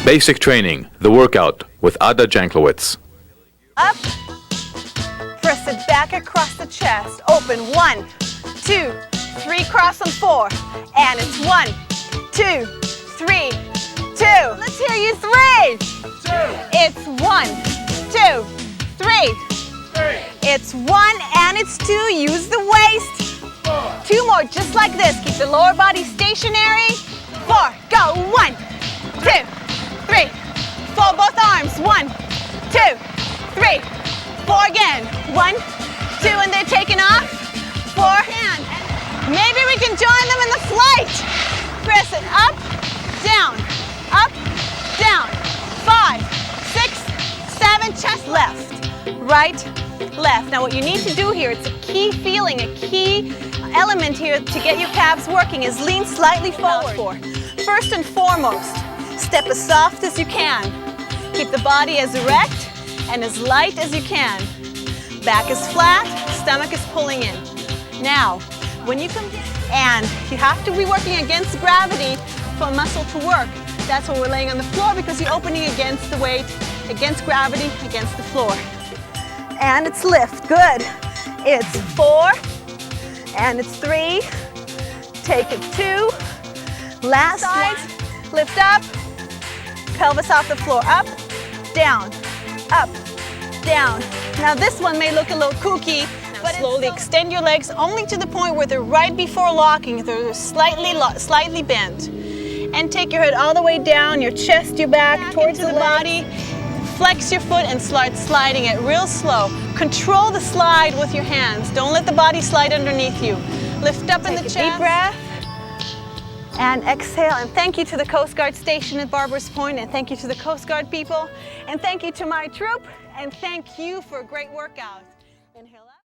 Basic training, the workout with Ada Janklowicz. Up, press it back across the chest, open, 1, 2, 3, cross on 4, and it's 1, 2, 3, 2. Let's hear you, 3, 2. It's 1, 2, 3. It's 1 and it's 2, use the waist. 2 more, just like this, keep the lower body stationary. 4, go, 1, 2, 3, 4, both arms, 1, 2, 3, 4 again, 1, 2, and they're taking off, 4, and maybe we can join them in the flight. Press it up, down, 5, 6, 7, chest left, right, left. Now what you need to do here, it's a key feeling, a key element here to get your calves working is lean slightly forward. First and foremost, step as soft as you can. Keep the body as erect and as light as you can. Back is flat, stomach is pulling in. Now, when you come and you have to be working against gravity for a muscle to work. That's why we're laying on the floor, because you're opening against the weight, against gravity, against the floor. And it's lift, good. It's 4, and it's 3. Take it 2. Last side, lift up, pelvis off the floor, up, down, Now this one may look a little kooky, but slowly extend your legs only to the point where they're right before locking, they're slightly bent. And take your head all the way down, your chest, your back, towards the body. Flex your foot and start sliding it real slow. Control the slide with your hands. Don't let the body slide underneath you. Lift up in the chest. Deep breath. And exhale. And thank you to the Coast Guard station at Barbers Point. And thank you to the Coast Guard people. And thank you to my troop. And thank you for a great workout. Inhale up.